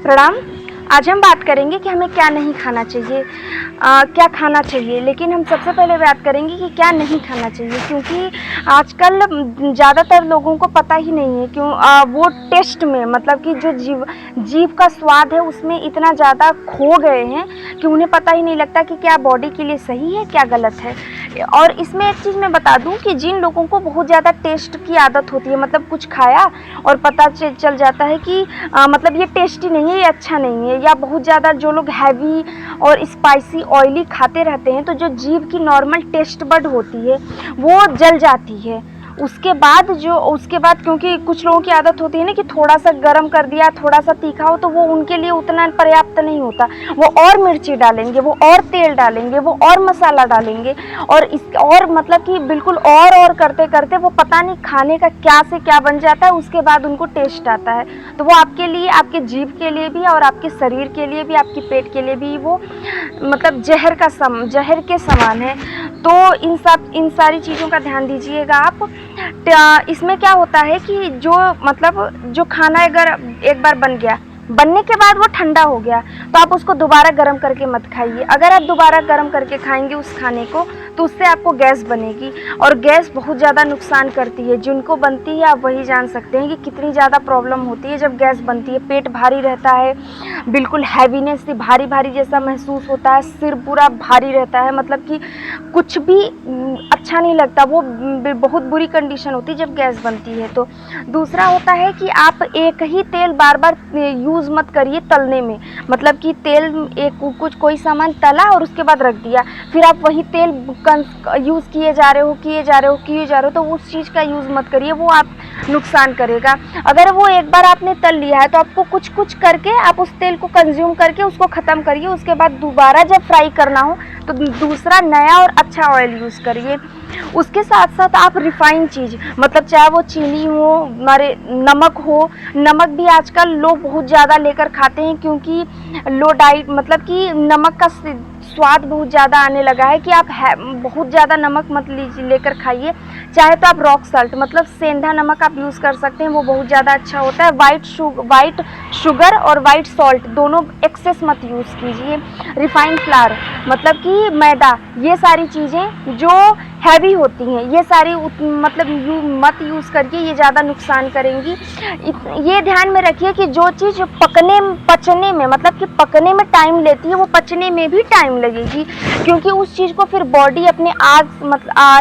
प्रणाम। आज हम बात करेंगे कि हमें क्या नहीं खाना चाहिए, क्या खाना चाहिए। लेकिन हम सबसे पहले बात करेंगे कि क्या नहीं खाना चाहिए, क्योंकि आजकल ज़्यादातर लोगों को पता ही नहीं है क्यों वो टेस्ट में मतलब कि जो जीव का स्वाद है उसमें इतना ज़्यादा खो गए हैं कि उन्हें पता ही नहीं लगता कि क्या बॉडी के लिए सही है क्या गलत है। और इसमें एक चीज़ मैं बता दूं कि जिन लोगों को बहुत ज़्यादा टेस्ट की आदत होती है, मतलब कुछ खाया और पता चल जाता है कि मतलब ये टेस्टी नहीं है, ये अच्छा नहीं है, या बहुत ज़्यादा जो लोग हैवी और स्पाइसी ऑयली खाते रहते हैं तो जो जीभ की नॉर्मल टेस्ट बड होती है वो जल जाती है। उसके बाद क्योंकि कुछ लोगों की आदत होती है ना कि थोड़ा सा गर्म कर दिया, थोड़ा सा तीखा हो तो वो उनके लिए उतना पर्याप्त नहीं होता, वो और मिर्ची डालेंगे, वो और तेल डालेंगे, वो और मसाला डालेंगे और मतलब कि बिल्कुल और करते करते वो पता नहीं खाने का क्या से क्या बन जाता है। उसके बाद उनको टेस्ट आता है तो वो आपके लिए, आपके जीभ के लिए भी और आपके शरीर के लिए भी, आपके पेट के लिए भी वो मतलब जहर के समान है। तो इन सारी चीज़ों का ध्यान दीजिएगा आप। इसमें क्या होता है कि जो खाना अगर एक बार बन गया, बनने के बाद वो ठंडा हो गया तो आप उसको दोबारा गर्म करके मत खाइए। अगर आप दोबारा गर्म करके खाएंगे उस खाने को तो उससे आपको गैस बनेगी और गैस बहुत ज़्यादा नुकसान करती है। जिनको बनती है आप वही जान सकते हैं कि कितनी ज़्यादा प्रॉब्लम होती है जब गैस बनती है। पेट भारी रहता है, बिल्कुल हैवीनेस से भारी भारी जैसा महसूस होता है, सिर पूरा भारी रहता है, मतलब कि कुछ भी अच्छा नहीं लगता। वो बहुत बुरी कंडीशन होती है जब गैस बनती है। तो दूसरा होता है कि आप एक ही तेल बार बार यूज़ मत करिए तलने में, मतलब कि तेल कोई सामान तला और उसके बाद रख दिया, फिर आप वही तेल यूज़ किए जा रहे हो तो उस चीज़ का यूज़ मत करिए, वो आप नुकसान करेगा। अगर वो एक बार आपने तल लिया है तो आपको कुछ करके आप उस तेल को कंज्यूम करके उसको ख़त्म करिए। उसके बाद दोबारा जब फ्राई करना हो तो दूसरा नया और अच्छा ऑयल यूज़ करिए। उसके साथ साथ आप रिफाइंड चीज़, मतलब चाहे वो चीनी हो, हमारे नमक हो, नमक भी आजकल लोग बहुत ज़्यादा लेकर खाते हैं क्योंकि लो डाइट, मतलब कि नमक का स्वाद बहुत ज़्यादा आने लगा है कि आप बहुत ज़्यादा नमक मत लेकर खाइए। चाहे तो आप रॉक साल्ट मतलब सेंधा नमक आप यूज़ कर सकते हैं, वो बहुत ज़्यादा अच्छा होता है। वाइट शुगर और वाइट सॉल्ट दोनों एक्सेस मत यूज़ कीजिए। रिफाइंड फ्लावर मतलब कि मैदा, ये सारी चीज़ें जो हैवी होती हैं ये सारी मतलब मत यूज़ करिए, ये ज़्यादा नुकसान करेंगी। ये ध्यान में रखिए कि जो चीज़ पचने में मतलब कि पकने में टाइम लेती है वो पचने में भी टाइम लगेगी, क्योंकि उस चीज़ को फिर बॉडी अपने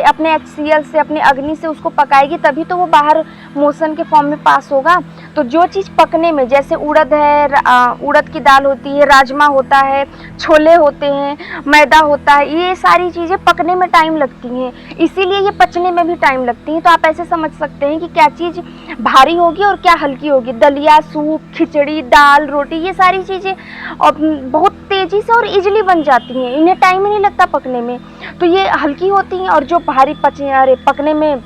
अपने HCl से, अपने अग्नि से उसको पकाएगी, तभी तो वो बाहर मोशन के फॉर्म में पास होगा। तो जो चीज़ पकने में, जैसे उड़द है, उड़द की दाल होती है, राजमा होता है, छोले होते हैं, मैदा होता है, ये सारी चीज़ें पकने में टाइम लगती हैं, इसीलिए ये पचने में भी टाइम लगती हैं। तो आप ऐसे समझ सकते हैं कि क्या चीज़ भारी होगी और क्या हल्की होगी। दलिया, सूप, खिचड़ी, दाल, रोटी, ये सारी चीज़ें बहुत तेज़ी से और इजीली बन जाती हैं, इन्हें टाइम ही नहीं लगता पकने में, तो ये हल्की होती हैं। और जो भारी पकने में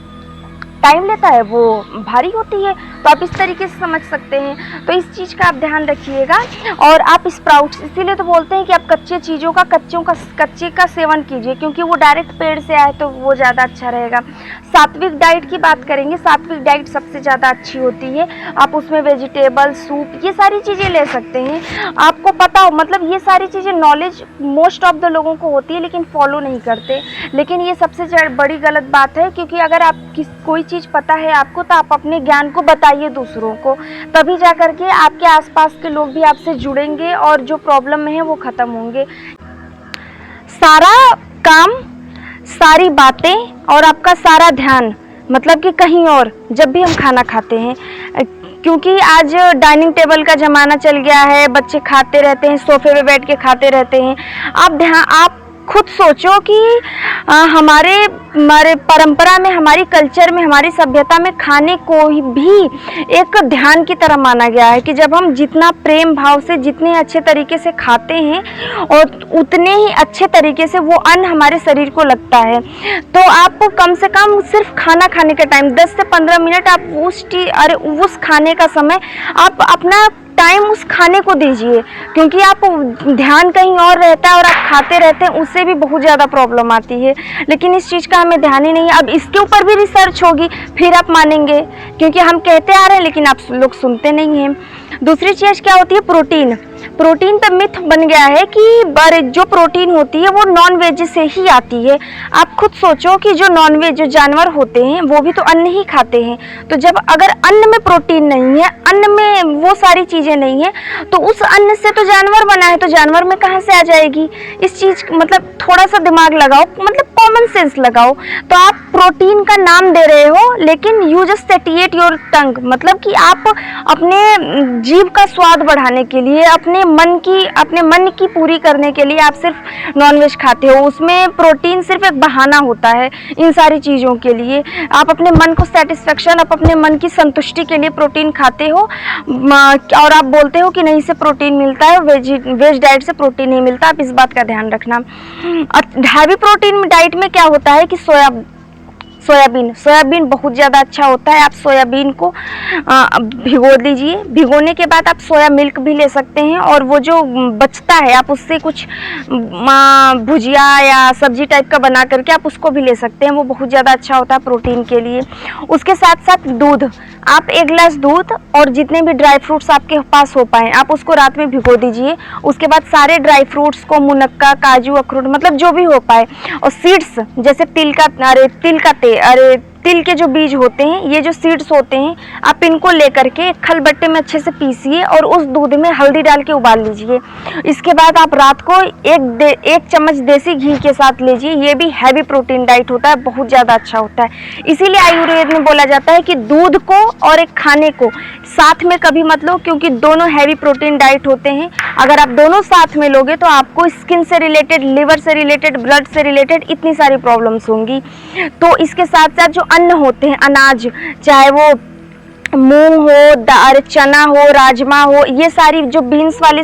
टाइम लेता है वो भारी होती है। तो आप इस तरीके से समझ सकते हैं। तो इस चीज़ का आप ध्यान रखिएगा। और आप स्प्राउट्स, इसीलिए तो बोलते हैं कि आप कच्चे का सेवन कीजिए, क्योंकि वो डायरेक्ट पेड़ से आए तो वो ज़्यादा अच्छा रहेगा। सात्विक डाइट की बात करेंगे, सात्विक डाइट सबसे ज़्यादा अच्छी होती है। आप उसमें वेजिटेबल, सूप, ये सारी चीज़ें ले सकते हैं। आपको पता हो, मतलब ये सारी चीज़ें नॉलेज मोस्ट ऑफ द लोगों को होती है लेकिन फॉलो नहीं करते। लेकिन ये सबसे बड़ी गलत बात है, क्योंकि अगर आप कोई चीज़ पता है आपको तो आप अपने ज्ञान को बताइए दूसरों को, तभी जा कर के आपके आसपास के लोग भी आपसे जुड़ेंगे और जो प्रॉब्लम में है वो ख़त्म होंगे। सारा काम, सारी बातें और आपका सारा ध्यान मतलब कि कहीं और जब भी हम खाना खाते हैं, क्योंकि आज डाइनिंग टेबल का ज़माना चल गया है, बच्चे खाते रहते हैं, सोफे पे बैठ के खाते रहते हैं। आप खुद सोचो कि हमारे परंपरा में, हमारी कल्चर में, हमारी सभ्यता में खाने को भी एक ध्यान की तरह माना गया है कि जब हम जितना प्रेम भाव से, जितने अच्छे तरीके से खाते हैं और उतने ही अच्छे तरीके से वो अन्न हमारे शरीर को लगता है। तो आप कम से कम सिर्फ खाना खाने का टाइम 10 से 15 मिनट आप उस खाने का समय आप अपना टाइम उस खाने को दीजिए, क्योंकि आप ध्यान कहीं और रहता है और आप खाते रहते हैं, उससे भी बहुत ज़्यादा प्रॉब्लम आती है। लेकिन इस चीज़ का हमें ध्यान ही नहीं है। अब इसके ऊपर भी रिसर्च होगी, फिर आप मानेंगे, क्योंकि हम कहते आ रहे हैं लेकिन आप लोग सुनते नहीं हैं। दूसरी चीज़ क्या होती है? प्रोटीन। प्रोटीन तो मिथ बन गया है कि जो प्रोटीन होती है वो नॉन वेज से ही आती है। आप खुद सोचो कि जो नॉन वेज जो जानवर होते हैं वो भी तो अन्न ही खाते हैं। तो जब अगर अन्न में प्रोटीन नहीं है, अन्न में वो सारी चीज़ें नहीं है, तो उस अन्न से तो जानवर बना है, तो जानवर में कहाँ से आ जाएगी? इस चीज़ मतलब थोड़ा सा दिमाग लगाओ, मतलब कॉमन सेंस लगाओ। तो आप प्रोटीन का नाम दे रहे हो, लेकिन you just satiate your tongue, मतलब कि आप अपने जीभ का स्वाद बढ़ाने के लिए, अपने मन की पूरी करने के लिए आप सिर्फ नॉनवेज खाते हो। उसमें प्रोटीन सिर्फ एक बहाना होता है इन सारी चीज़ों के लिए। आप अपने मन को सेटिस्फेक्शन, आप अपने मन की संतुष्टि के लिए प्रोटीन खाते हो, और आप बोलते हो कि नहीं से प्रोटीन मिलता है, वेज डाइट से प्रोटीन नहीं मिलता। आप इस बात का ध्यान रखना। हैवी प्रोटीन डाइट में क्या होता है कि सोयाबीन बहुत ज़्यादा अच्छा होता है। आप सोयाबीन को भिगो दीजिए। भिगोने के बाद आप सोया मिल्क भी ले सकते हैं, और वो जो बचता है आप उससे कुछ भुजिया या सब्जी टाइप का बना करके आप उसको भी ले सकते हैं। वो बहुत ज़्यादा अच्छा होता है प्रोटीन के लिए। उसके साथ साथ दूध, आप 1 गिलास दूध और जितने भी ड्राई फ्रूट्स आपके पास हो पाए आप उसको रात में भिगो दीजिए। उसके बाद सारे ड्राई फ्रूट्स को, मुनक्का, काजू, अखरोट, मतलब जो भी हो पाए, और सीड्स जैसे तिल के जो बीज होते हैं, ये जो सीड्स होते हैं, आप इनको लेकर के खलबट्टे में अच्छे से पीसिए और उस दूध में हल्दी डाल के उबाल लीजिए। इसके बाद आप रात को एक चम्मच देसी घी के साथ लीजिए। ये भी हैवी प्रोटीन डाइट होता है, बहुत ज़्यादा अच्छा होता है। इसीलिए आयुर्वेद में बोला जाता है कि दूध को और एक खाने को साथ में कभी मत लो, क्योंकि दोनों हैवी प्रोटीन डाइट होते हैं। अगर आप दोनों साथ में लोगे तो आपको स्किन से रिलेटेड, लिवर से रिलेटेड, ब्लड से रिलेटेड इतनी सारी प्रॉब्लम्स होंगी। तो इसके साथ साथ जो अन्न होते हैं, अनाज, चाहे वो मूंग हो, चना हो, राजमा हो, ये सारी जो बीन्स वाले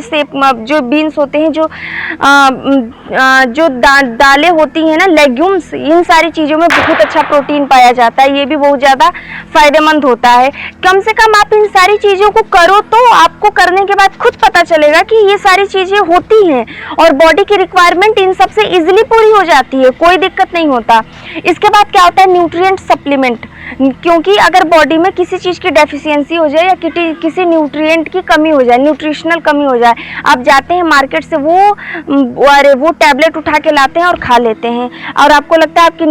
जो बीन्स होते हैं, जो दालें होती हैं ना, लेग्यूम्स, इन सारी चीज़ों में बहुत अच्छा प्रोटीन पाया जाता है। ये भी बहुत ज़्यादा फायदेमंद होता है। कम से कम आप इन सारी चीज़ों को करो तो आपको करने के बाद खुद पता चलेगा कि ये सारी चीज़ें होती हैं और बॉडी की रिक्वायरमेंट इन सबसे ईजिली पूरी हो जाती है, कोई दिक्कत नहीं होता। इसके बाद क्या होता है? Nutrient supplement. क्योंकि अगर बॉडी में किसी चीज़ की डेफिशिएंसी हो जाए या किसी न्यूट्रिएंट की कमी हो जाए, न्यूट्रिशनल कमी हो जाए, आप जाते हैं मार्केट से वो टैबलेट उठा के लाते हैं और खा लेते हैं, और आपको लगता है आपकी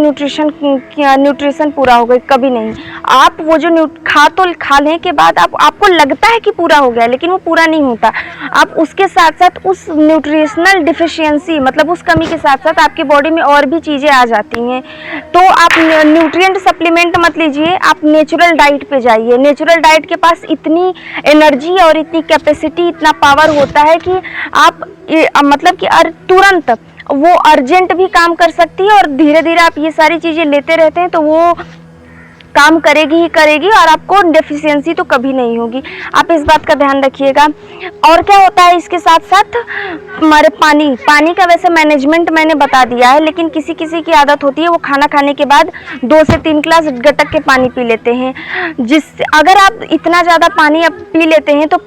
न्यूट्रिशन पूरा हो गई। कभी नहीं। आप वो जो खा लेने के बाद आपको लगता है कि पूरा हो गया, लेकिन वो पूरा नहीं होता। आप उसके साथ साथ उस न्यूट्रिशनल डिफिशियंसी, मतलब उस कमी के साथ साथ आपकी बॉडी में और भी चीज़ें आ जाती हैं। तो आप न्यूट्रिएंट सप्लीमेंट मत लीजिए, आप नेचुरल डाइट पे जाइए। नेचुरल डाइट के पास इतनी एनर्जी और इतनी कैपेसिटी, इतना पावर होता है कि आप मतलब कि तुरंत वो अर्जेंट भी काम कर सकती है, और धीरे धीरे आप ये सारी चीज़ें लेते रहते हैं तो वो काम करेगी ही करेगी, और आपको डेफिशिएंसी तो कभी नहीं होगी। आप इस बात का ध्यान रखिएगा। और क्या होता है इसके साथ साथ? हमारे पानी का वैसे मैनेजमेंट मैंने बता दिया है, लेकिन किसी किसी की आदत होती है वो खाना खाने के बाद 2 से 3 गिलास गटक के पानी पी लेते हैं। अगर आप इतना ज़्यादा पानी आप पी लेते हैं तो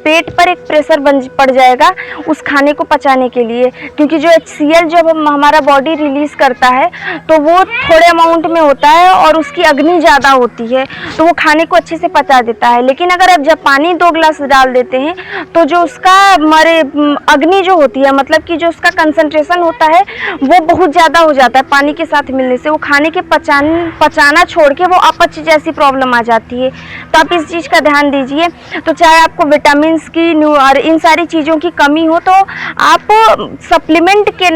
पेट पर एक प्रेशर पड़ जाएगा उस खाने को पचाने के लिए, क्योंकि जो HCl जब हमारा बॉडी रिलीज करता है तो वो थोड़े अमाउंट में होता है और उसकी अग्नि ज़्यादा होती है, तो वो खाने को अच्छे से पचा देता है। लेकिन अगर आप जब पानी 2 गिलास डाल देते हैं तो जो उसका अग्नि जो होती है, मतलब कि जो उसका कंसंट्रेशन होता है वो बहुत ज़्यादा हो जाता है पानी के साथ मिलने से। वो खाने के पचाना छोड़ के वो अपच जैसी प्रॉब्लम आ जाती है। तो आप इस चीज़ का ध्यान दीजिए। तो चाहे आपको विटामिन की और इन सारी चीज़ों की कमी हो तो आप सप्लीमेंट के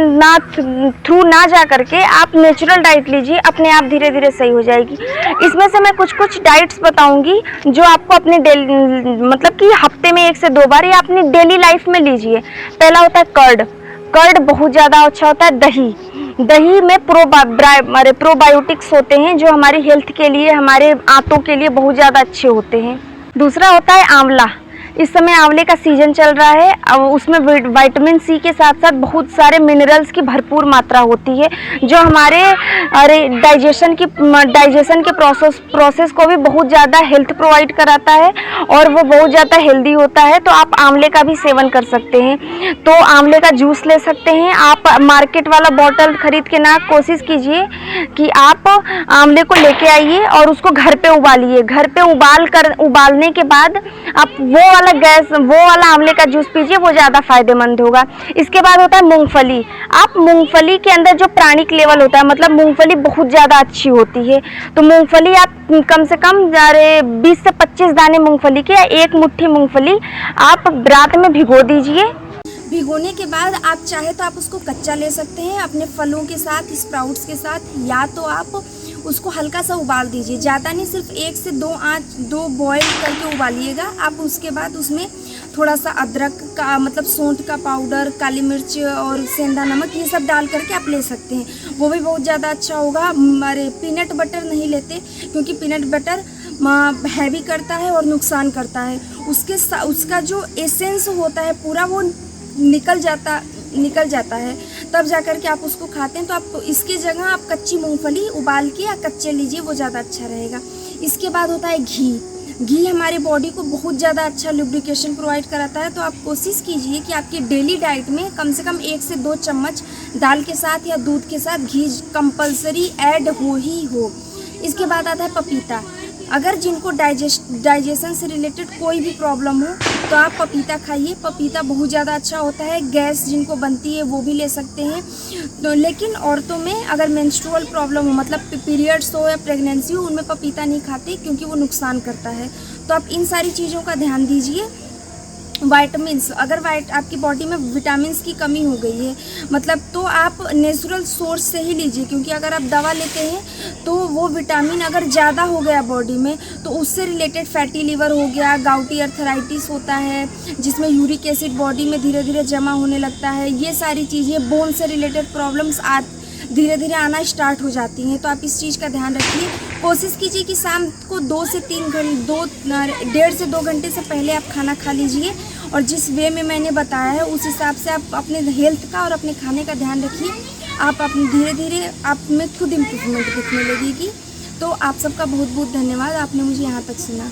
थ्रू ना जा करके आप नेचुरल डाइट लीजिए, अपने आप धीरे धीरे सही हो जाएगी। इसमें से मैं कुछ डाइट्स बताऊंगी जो आपको अपने डेली, मतलब कि हफ्ते में 1 से 2 बार या अपनी डेली लाइफ में लीजिए। पहला होता है कर्ड बहुत ज़्यादा अच्छा होता है। दही में प्रोबायोटिक्स होते हैं जो हमारी हेल्थ के लिए, हमारे आंतों के लिए बहुत ज़्यादा अच्छे होते हैं। दूसरा होता है आंवला। इस समय आंवले का सीजन चल रहा है। अब उसमें विटामिन सी के साथ साथ बहुत सारे मिनरल्स की भरपूर मात्रा होती है, जो हमारे डाइजेशन के प्रोसेस को भी बहुत ज़्यादा हेल्थ प्रोवाइड कराता है और वो बहुत ज़्यादा हेल्दी होता है। तो आप आंवले का भी सेवन कर सकते हैं। तो आंवले का जूस ले सकते हैं आप। मार्केट वाला बॉटल खरीद के ना, कोशिश कीजिए कि आप आंवले को लेके आइए और उसको घर पे उबालिए। घर पे उबालने के बाद आप वो वाला आंवले का जूस पीजिए, वो ज़्यादा फायदेमंद होगा। इसके बाद होता है मूंगफली। आप मूंगफली के अंदर जो प्राणिक लेवल होता है, मतलब मूंगफली बहुत ज़्यादा अच्छी होती है। तो मूंगफली आप कम से कम 20 से 25 दाने मूंगफली के या एक मुट्ठी मूंगफली आप रात में भिगो दीजिए। भिगोने के बाद आप चाहे तो आप उसको कच्चा ले सकते हैं अपने फलों के साथ, स्प्राउट्स के साथ, या तो आप उसको हल्का सा उबाल दीजिए। ज़्यादा नहीं, सिर्फ 1 से 2 बॉयल करके उबालिएगा आप। उसके बाद उसमें थोड़ा सा अदरक का, मतलब सौंठ का पाउडर, काली मिर्च और सेंधा नमक, ये सब डाल करके आप ले सकते हैं। वो भी बहुत ज़्यादा अच्छा होगा। अरे पीनट बटर नहीं लेते, क्योंकि पीनट बटर हैवी करता है और नुकसान करता है। उसका जो एसेंस होता है पूरा वो निकल जाता है, तब जाकर के आप उसको खाते हैं। तो आप इसकी जगह आप कच्ची मूंगफली उबाल के या कच्चे लीजिए, वो ज़्यादा अच्छा रहेगा। इसके बाद होता है घी हमारी बॉडी को बहुत ज़्यादा अच्छा लुब्रिकेशन प्रोवाइड कराता है। तो आप कोशिश कीजिए कि आपकी डेली डाइट में कम से कम 1 से 2 चम्मच दाल के साथ या दूध के साथ घी कंपलसरी ऐड हो ही हो। इसके बाद आता है पपीता। अगर जिनको डाइजेशन से रिलेटेड कोई भी प्रॉब्लम हो तो आप पपीता खाइए। पपीता बहुत ज़्यादा अच्छा होता है। गैस जिनको बनती है वो भी ले सकते हैं। तो लेकिन औरतों में अगर मेंस्ट्रुअल प्रॉब्लम हो, मतलब पीरियड्स हो या प्रेगनेंसी हो, उनमें पपीता नहीं खाते क्योंकि वो नुकसान करता है। तो आप इन सारी चीज़ों का ध्यान दीजिए। वाइटामिन्स, अगर आपकी बॉडी में विटामिन्स की कमी हो गई है, मतलब तो आप नेचुरल सोर्स से ही लीजिए, क्योंकि अगर आप दवा लेते हैं तो वो विटामिन अगर ज़्यादा हो गया बॉडी में तो उससे रिलेटेड फैटी लिवर हो गया, गाउटी अर्थराइटिस होता है जिसमें यूरिक एसिड बॉडी में धीरे धीरे जमा होने लगता है। ये सारी चीज़ें, बोन से रिलेटेड प्रॉब्लम्स धीरे धीरे आना स्टार्ट हो जाती हैं। तो आप इस चीज़ का ध्यान रखिए। कोशिश कीजिए कि शाम को 2 से 3 घंटे, 1.5 से 2 घंटे से पहले आप खाना खा लीजिए। और जिस वे में मैंने बताया है उस हिसाब से आप अपने हेल्थ का और अपने खाने का ध्यान रखिए। आप अपने धीरे धीरे आप में खुद इम्प्रूवमेंट दिखने लगेगी। तो आप सबका बहुत बहुत धन्यवाद, आपने मुझे यहाँ तक सुना।